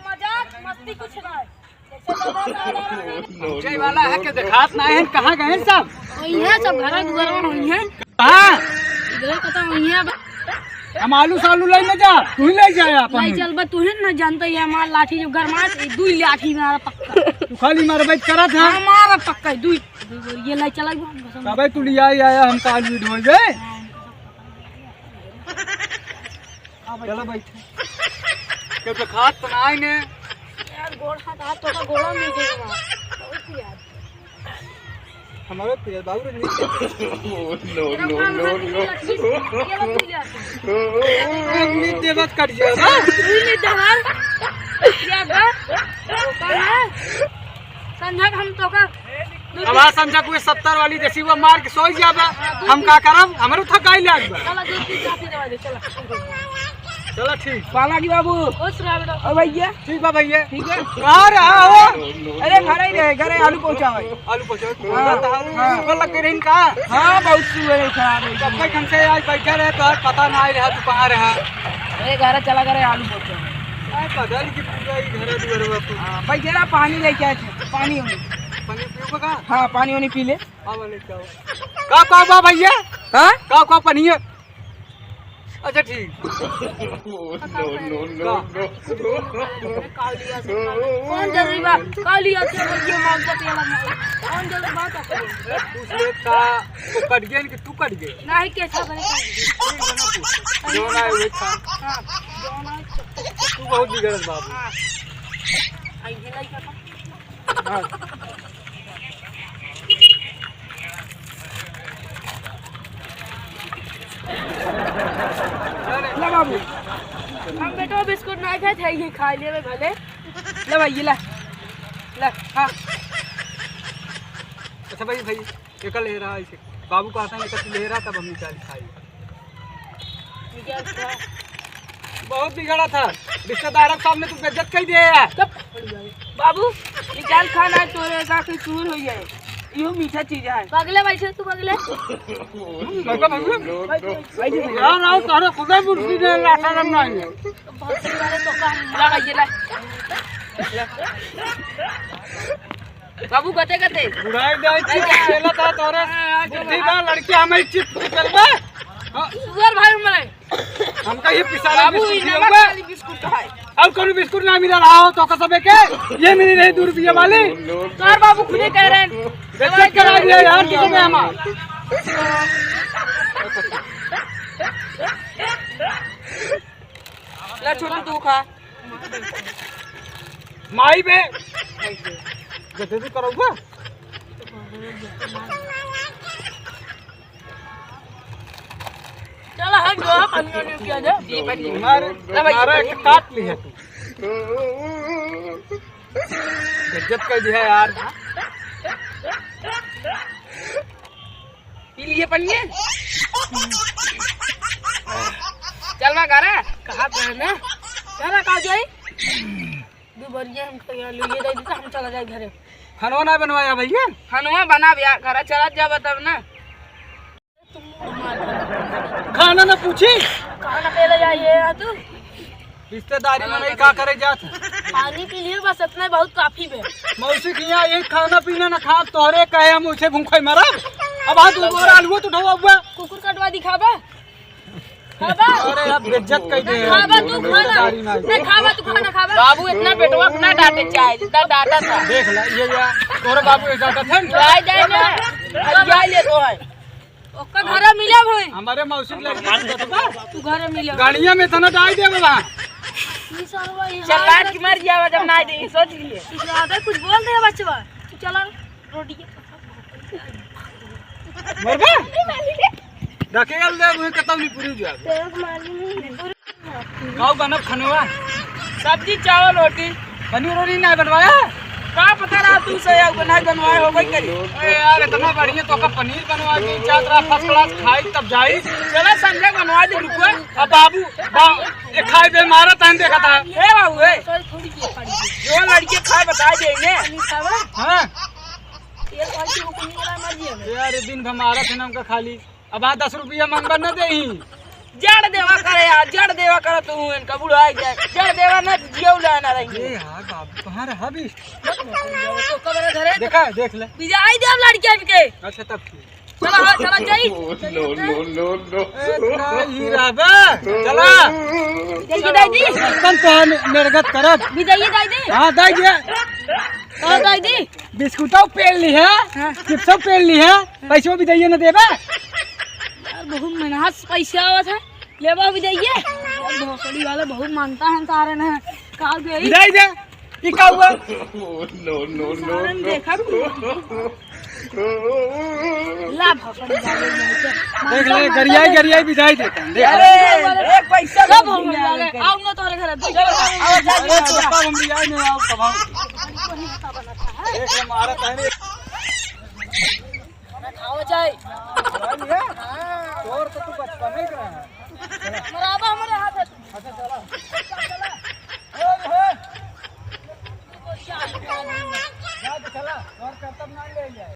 मजाक मस्ती कुछ ना जय वाला है के देखात ना है कहां गए सब है सब घर दुआर में हुई है हां इधर पता हुई है हम आलू सालू लेने जा तू ही ले जाए अपन नहीं चल बा तू ही ना जानता है हमार लाठी जो घर मार दू लाठी मारा पक्का तू खाली मार बैठ करत है हमारा पक्का दू ये लाई चला अबे तू लिया आया हम काल वीडियो हो गए चलो बैठ के तो खात तो नहीं ने यार गोड़ हाथ तो का गोड़ा मिल जाएगा बहुत यार हमारे पेड़ बाबू नो नो देवत कट जाएगा नहीं दहार क्या बा संझा हम तो का अब आ समझा कोई 70 वाली देसी वो मार के सोई जाबा हम का करब हमरो थकाई लाग बा चला दूध की काफी दवा दे चला चलो ठीक पाला की बाबू खुश रह बेटा ओ भैया ठीक बा भैया ठीक है कहां रहा हो अरे घरे ही रहे घरे आलू पहुंचावे आलू पहुंचावे को लग रही का हां बहुत सुबह खराब है कब तक हमसे आज बैठे रहे तो पता ना रहा तू कहां रहा अरे घर चला करे आलू पहुंचावे पता नहीं कि पूरा ही घर दुआर बापू हां भाई जरा पानी लेके आए थे पानी होने पानी पियो का हां पानी होने पी ले हां वाले का बा भैया हां का पानी है अच्छा ठीक नो कौन जरूरी बात कालिया से भैया मांगता तेला कौन जरूरी बात है उसने का वो कट गया कि तू कट गए नहीं कैसा करे जो ना है खा हां दोनों तू बहुत बिगड़त बाबू आई ये लाई का हां ला बाबू हम बेटा बिस्कुट नहीं खाए थे ये खा ले भले ले भाई ले ले हां अच्छा भाई एक ले रहा है बाबू को आता है एक ले रहा तब हम निकाल खाई बहुत बिगड़ा था रिश्तेदारों के सामने तू बेइज्जत कर दिया है बाबू निकाल खाना है तोरे का कोई चूर हो जाए यो मीठा चीज है पगले भाई से तू पगले यार आओ तारे खुदा मुर्सी ने लाशरम नहीं है बहुत सारे तो काम लगाइए ले बाबू गते गते बुढ़ाई दे चला था तोरे बुद्धि का लड़की हमें चिप चलबे सुगर भाई मरे हमका ये पिसारा बाबू इनका खाली बिस्कुट है अब कोई बिस्कुट ना मिला रहा हो तो कसबे के ये मिली नहीं 2 रुपये वाली सर बाबू खुद ही कह रहे हैं बेइज्जत करा दिया यार किसी ने हमार ला छोटू तू खा माई बे गद्दे भी करोगे चला हम जो पानी किया दे जी पानी हमारा एक काट ली है तू बेइज्जत कर दिया यार पी लिए पनिए चल मैं घर कहां पे है ना घर का जाई दो बरिया हम तो ले दे तो हम चला जाए घरे खाना ना बनवाया भैया खाना बना बिया घर चला जा तब ना खाना ना पूछी खाना पहले जाइए तू रिश्तेदारी में नहीं का करे जात पानी पी लिए बस इतना बहुत काफी है मौसी की यहाँ एक खाना पीना ना खा तोहरे कहे हम उसे भूखे मरब अब आ तू और आलू तो ढवा हुआ कुकुर कटवा दिखाबा खाबा अरे अब बेइज्जत कर दे खाबा तू खाना नहीं खाबा तू खाना खाबा बाबू इतना पेटवा ना डांटे चाहे जितना डांटा था देख ले ये तोरे बाबू एक डांटा थे जाए जाए ना जा ले तो है ओका घर मिला भाई हमारे मौसी लड़की तू घर मिला गाड़िया में तना डाल दे बाबा चल रात की मर जावा जब ना दे सोच लिए ज्यादा कुछ बोल दे बच्चा तू चला रोटी मरबा डकेल दे मुझे कतौ नहीं पूरी जा खाओ बनब खनवा सब्जी चावल रोटी पनीर रोटी नहीं बनवाया का पता रहा तू से बना बनवाए हो भाई करी अरे यार इतना बढ़िया तो का पनीर बनवा के चादरा फर्स्ट क्लास खाई तब जाई चला समझे बनवा दे रुको अब बाबू ये खाए बे मारा तहन देखा था हे बाबू हे जो लड़के खाए बता देंगे हां ये क्वालिटी हुकुम वाला मर्जी है यार दिन भर मारा थे नाम का खाली अब आ 10 रुपया मंगवा न देही जड़ देवा करे यार, जड़ देवा करे तू इनका बुढ़ा जाए, जड़ देवा ना जियो लाना रहेंगे। ए हां बाप कहां रहा भी तो कबर घरे देखा देख ले बिजाई दे लड़कियन के। अच्छा तब ठीक चला चला जाई इतना ही रहबे चला देखी दाई दी तन तो निर्गत करब बिजाई दाई दी। हां दाई दे हां दाई दी बिस्कुटो पेल ली है चिप्सो पेल ली है पैसो भी दइए ना देबे यार बहुत मेहनत से पैसे आवत है लेबा भी दइए। भोसड़ी वाले बहुत मानता है तारे ने का गई दई दे ई का हुआ सारन देखा ला भोसड़ी वाले देख ले गरियाई बिजाई देता है देख अरे एक पैसा सब हो गया आओ ना तोरे घर आओ जा पापा हम बिजाई में आओ कब देख ले मारा तहने खाओ जाए और तो तू बचपन नहीं करा है मराबा हमारे हाथ है। अच्छा चला चला और कर्तव्य ना ले जाए।